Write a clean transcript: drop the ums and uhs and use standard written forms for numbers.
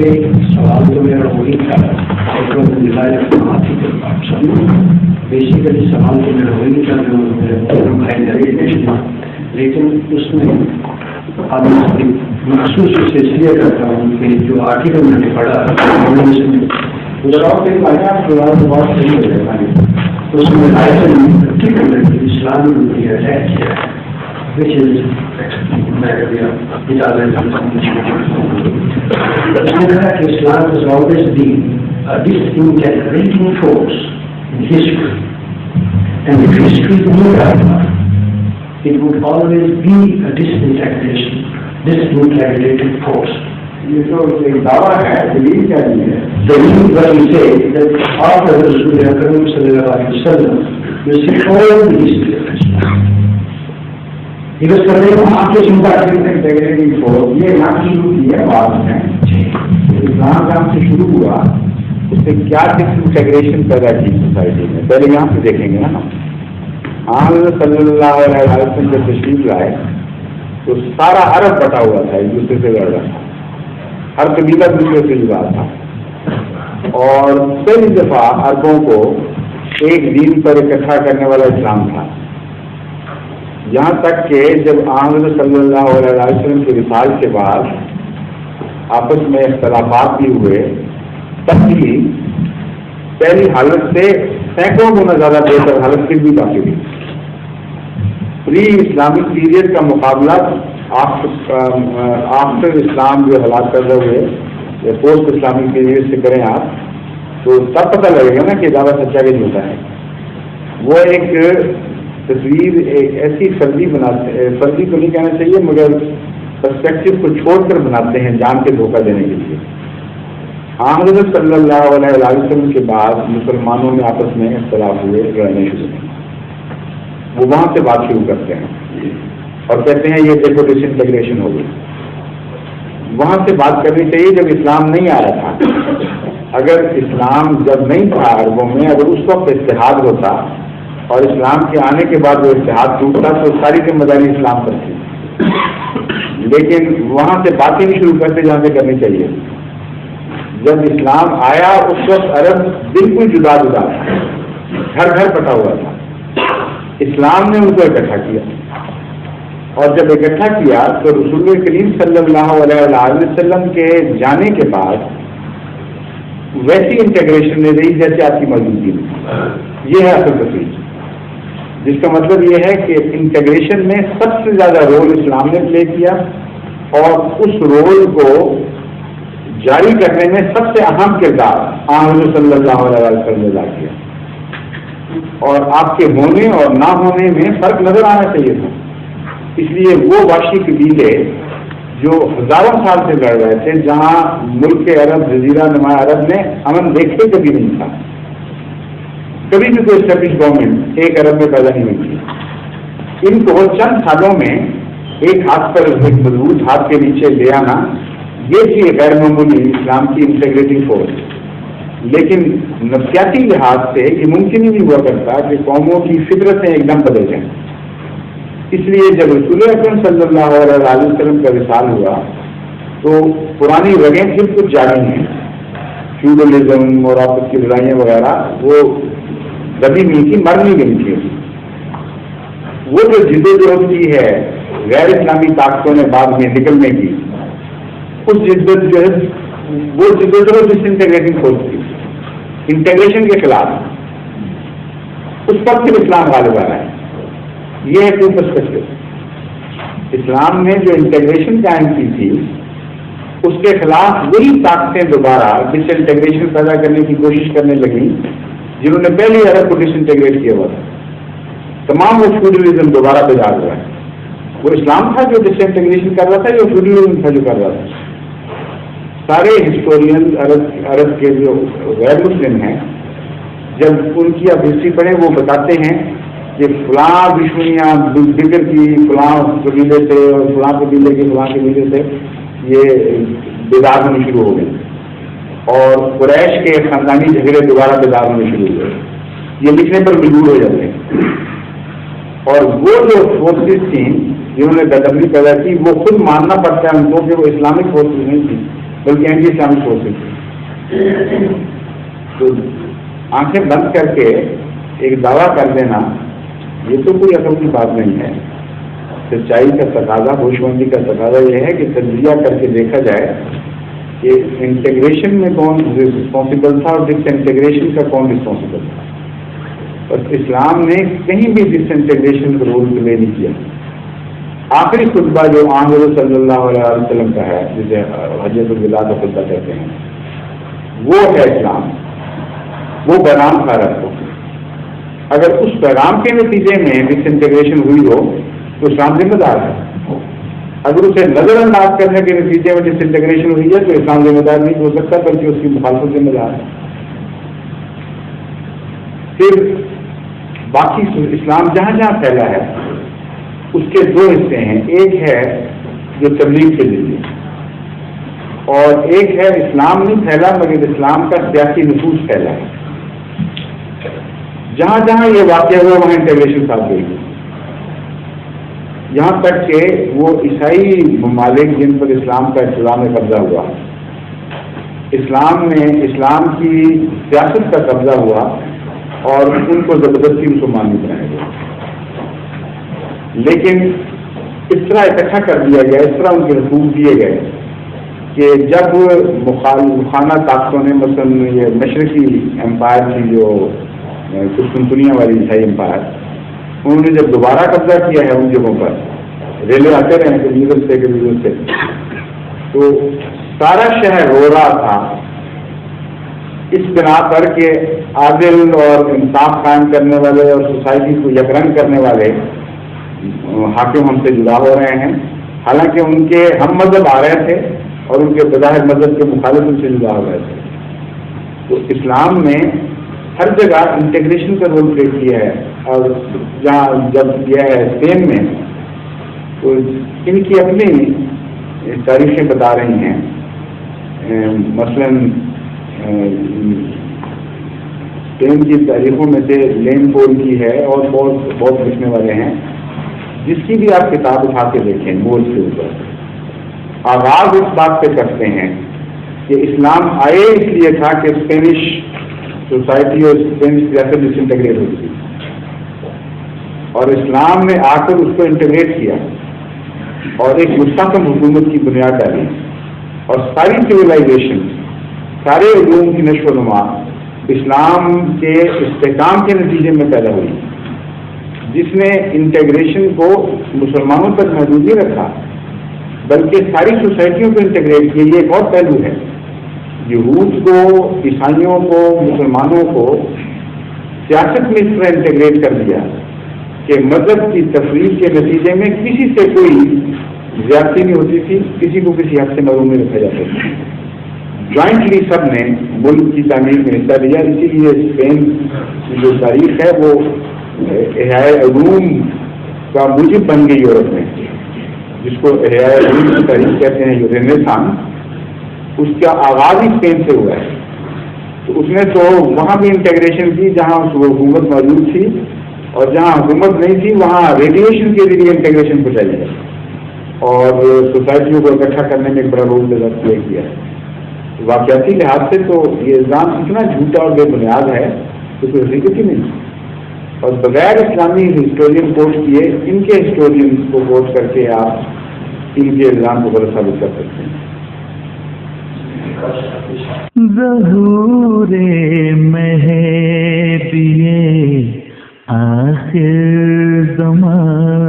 سے سوال تو میرا وہی تھا، بیسیکلی سوال تو میرا وہی تھا جو میرے بھائی نے، لیکن اس میں اب مخصوص اسے اس لیے کرتا ہوں کہ جو آرٹیکل میں نے پڑھا بہت صحیح ہو جاتا ہے، اس میں اسلام نے اٹیک کیا ہے which is Islam has always been a disintegrating force in history, and if history knew that, it would always be a disintegrating force. یہ تو ایک دعویٰ ہے، دلیل کیا نہیں ہے؟ دلیل what we say that after Rasul Akram sallallahu alaihi wasallam, you see all the history of Islam. آپ کے انٹیگریٹنگ فورس یہ یہاں شروع کی ہے بعد میں اسلام جہاں سے شروع ہوا اس سے کیا ڈس انٹیگریشن پیدا کی سوسائٹی میں، پہلے یہاں سے دیکھیں گے نا ہم. حضرت صلی اللہ علیہ وسلم جب تشریف لائے تو سارا عرب بٹا ہوا تھا، ایک دوسرے سے لڑ رہا تھا، ہر قبیلہ دوسرے سے لڑا تھا، اور پہلی دفعہ عربوں کو ایک دین پر اکٹھا کرنے والا اسلام تھا. یہاں تک کہ جب حضرت صلی اللہ علیہ وسلم کے وصال کے بعد آپس میں اختلافات بھی ہوئے، تب بھی پہلی حالت سے سینکڑوں گنا زیادہ بہتر حالت پھر بھی کافی ہوئی. پری اسلامک پیریڈ کا مقابلہ آفٹر اسلام جو حالات پیدا ہوئے یا پوسٹ اسلامک پیریڈ سے کریں آپ تو تب پتہ لگے گا نا کہ زیادہ سچا نہیں ہوتا ہے. وہ ایک تصویر ایک ایسی فرضی بناتے ہیں، فرضی تو نہیں کہنا چاہیے مگر پرسپیکٹو کو چھوڑ کر بناتے ہیں جان کے دھوکہ دینے کے لیے. حضرت صلی اللہ علیہ وسلم کے بعد مسلمانوں میں آپس میں اختلاف ہوئے، لڑنے شروع ہوئے. وہ وہاں سے بات شروع کرتے ہیں اور کہتے ہیں یہ دیکھو ڈس انٹیگریشن ہو گئی. وہاں سے بات کرنی چاہیے جب اسلام نہیں آیا تھا. اگر اسلام جب نہیں تھا عربوں میں، اگر اس وقت اتحاد ہوتا اور اسلام کے آنے کے بعد وہ اتحاد ٹوٹتا تو ساری ذمہ داری اسلام پر تھی. لیکن وہاں سے باتیں نہیں شروع کرتے جہاں سے کرنی چاہیے. جب اسلام آیا اس وقت عرب بالکل جدا جدا تھا، گھر گھر پٹا ہوا تھا. اسلام نے ان کو اکٹھا کیا، اور جب اکٹھا کیا تو رسول کریم صلی اللہ علیہ وسلم کے جانے کے بعد ویسی انٹیگریشن نہیں رہی جیسے آپ کی موجودگی میں. یہ ہے اصل تصویر، جس کا مطلب یہ ہے کہ انٹیگریشن میں سب سے زیادہ رول اسلام نے پلے کیا، اور اس رول کو جاری کرنے میں سب سے اہم کردار حضرت صلی اللہ علیہ وسلم نے ادا کیا. اور آپ کے ہونے اور نہ ہونے میں فرق نظر آنا چاہیے تھا. اس لیے وہ وحشی قبیلے جو ہزاروں سال سے لڑ رہے تھے، جہاں ملک عرب جزیرہ نما عرب نے امن دیکھے کبھی نہیں تھا، کبھی بھی کوئی اسٹیبلش گورنمنٹ ایک عرب میں پیدا نہیں ہوئی تھی. ان کو چند سالوں میں ایک ہاتھ پر ایک مضبوط ہاتھ کے نیچے لے آنا، یہ تھی غیر معمولی اسلام کی انٹیگریٹنگ فورس. لیکن نفسیاتی لحاظ سے یہ ممکن ہی نہیں ہوا کرتا کہ قوموں کی فطرتیں ایک دم بدل جائیں. اس لیے جب رسول اکرم صلی اللہ علیہ وسلم کا وصال ہوا تو پرانی رگیں پھر کچھ جاری ہیں. فیوڈلزم اور آپس کی لڑائیاں وغیرہ وہ دبی نہیں تھی، مر نہیں گئی تھی. وہ جو جدوجہد کی ہے غیر اسلامی طاقتوں نے بعد میں نکلنے کی، اس جدوجہد وہ جدوجہد ڈس انٹیگریٹنگ فورس تھی، انٹیگریشن کے خلاف. اس پر پھر اسلام غالب آ رہا ہے. یہ ہے کوئی پرسپیکٹو. اسلام نے جو انٹیگریشن قائم کی تھی اس کے خلاف وہی طاقتیں دوبارہ ڈس انٹیگریشن پیدا کرنے کی کوشش کرنے لگیں جنہوں نے پہلی عرب کو ڈس انٹیگریٹ کیا ہوا تھا. تمام وہ فیوڈلزم دوبارہ بیدار ہوا ہے. وہ اسلام تھا جو ڈس انٹیگریشن کر رہا تھا، یہ فیوڈلزم تھا جو کر رہا تھا. سارے ہسٹورین عرب کے جو غیر مسلم ہیں، جب ان کی آپ ہسٹری پڑھیں وہ بتاتے ہیں کہ فلاں دشمنیاں بکر کی فلاں قبیلے سے اور فلاں قبیلے کے فلاں قبیلے سے یہ بیدار ہونے شروع ہو گئے، اور قریش کے خاندانی جھگڑے دوبارہ بیدار ہونے شروع ہوئے. یہ لکھنے پر مجبور ہو جاتے ہیں. اور وہ جو فورسز تھیں جنہوں نے بدمزی پیدا کی، وہ خود ماننا پڑتا ہے ان کو کہ وہ اسلامک فورسز نہیں تھی، بلکہ اینٹی اسلامک فورسز. تو آنکھیں بند کر کے ایک دعویٰ کر دینا یہ تو کوئی عقل کی بات نہیں ہے. سچائی کا تقاضا، ہوشمندی کا تقاضا یہ ہے کہ تجزیہ کر کے دیکھا جائے کہ انٹیگریشن میں کون رسپانسبل تھا اور ڈس انٹیگریشن کا کون رسپانسبل تھا. اور اسلام نے کہیں بھی ڈس انٹیگریشن کا رول پلے نہیں کیا. آخری خطبہ جو حضرت صلی اللہ علیہ وسلم کا ہے، جسے حجۃ الوداع کا خطبہ کہتے ہیں، وہ ہے اسلام. وہ پیغام تھا رب کو. اگر اس پیغام کے نتیجے میں ڈس انٹیگریشن ہوئی ہو تو اسلام ذمہ دار ہے. اگر اسے نظر انداز کرنے کے نتیجے میں ڈس انٹیگریشن ہوئی ہے تو اسلام ذمہ دار نہیں ہو سکتا، بلکہ اس کی مخالفت ذمہ دار ہے. پھر باقی اسلام جہاں جہاں پھیلا ہے اس کے دو حصے ہیں. ایک ہے جو تبلیغ کے ذریعے، اور ایک ہے اسلام نہیں پھیلا مگر اسلام کا سیاسی نفوذ پھیلا ہے. جہاں جہاں یہ واقع ہوا وہاں انٹیگریشن صاحب گئی. یہاں تک کہ وہ عیسائی ممالک جن پر اسلام کا ابتدا میں قبضہ ہوا، اسلام میں اسلام کی سیاست کا قبضہ ہوا اور ان کو زبردستی مسلمان نہیں بنایا گیا. لیکن اس طرح اکٹھا کر دیا گیا، اس طرح ان کے حقوق دیے گئے کہ جب مخالفانہ طاقتوں نے، مثلاً یہ مشرقی امپائر کی جو قسطنطنیہ والی عیسائی امپائر، انہوں نے جب دوبارہ قبضہ کیا ہے ان جگہوں پر، ریلوے آتے رہے کبھی ادھر سے کبھی ادھر سے، تو سارا شہر رو رہا تھا اس بنا پر کہ عادل اور انصاف قائم کرنے والے اور سوسائٹی کو یکرنگ کرنے والے حاکم ہم سے جدا ہو رہے ہیں. حالانکہ ان کے ہم مذہب آ رہے تھے اور ان کے بظاہر مذہب کے مخالف ان سے جدا ہو رہے تھے. تو اسلام نے ہر جگہ انٹیگریشن کا رول پلے کیا ہے. اور جہاں جب کیا ہے اسپین میں، تو ان کی اپنی تاریخیں بتا رہی ہیں. مثلاً اسپین کی تاریخوں میں سے لین پول کی ہے اور بہت لکھنے والے ہیں، جس کی بھی آپ کتاب اٹھا کے دیکھیں مول کے اوپر آغاز اس بات پہ کرتے ہیں کہ اسلام آئے اس لیے تھا کہ اسپینش سوسائٹی اور اسپینش سیاست ڈس انٹیگریٹ ہوتی تھی، اور اسلام نے آ کر اس کو انٹیگریٹ کیا اور ایک مستحکم حکومت کی بنیاد ڈالی. اور ساری سویلائزیشن، سارے علوم کی نشو و نما اسلام کے استحکام کے نتیجے میں پیدا ہوئی، جس نے انٹیگریشن کو مسلمانوں تک محدود نہیں رکھا بلکہ ساری سوسائٹیوں کو انٹیگریٹ کیا. یہ ایک اور پہلو ہے. یہود کو، عیسائیوں کو، مسلمانوں کو سیاست میں اس طرح انٹیگریٹ کر دیا کہ مذہب کی تفریق کے نتیجے میں کسی سے کوئی زیادتی نہیں ہوتی تھی، کسی کو کسی حد سے محروم نہیں رکھا جاتا تھا. جوائنٹلی سب نے ملک کی تعمیر میں حصہ لیا. اسی لیے اسپین کی جو تاریخ ہے وہ احیاء علوم کا موجب بن گئی یورپ میں، جس کو احیاء علوم کی تاریخ کہتے ہیں، رینیسانس. اس کا آغاز ہی اسپین سے ہوا ہے. تو اس نے تو وہاں بھی انٹیگریشن کی جہاں حکومت موجود تھی، اور جہاں حکومت نہیں تھی وہاں ریڈیشن کے ذریعے انٹیگریشن پہنچائی ہے اور سوسائٹیوں کو اکٹھا کرنے میں ایک بڑا رول پلے کیا ہے. واقعاتی لحاظ سے تو یہ الزام اتنا جھوٹا اور بے بنیاد ہے کہ کوئی حقیقت ہی نہیں. اور بغیر اسلامی ہسٹورین کوٹ کیے ان کے ہسٹورین کو کوٹ کر کے آپ ان کے الزام کو غلط ثابت کر سکتے ہیں. ظہور مہدی آخر زمان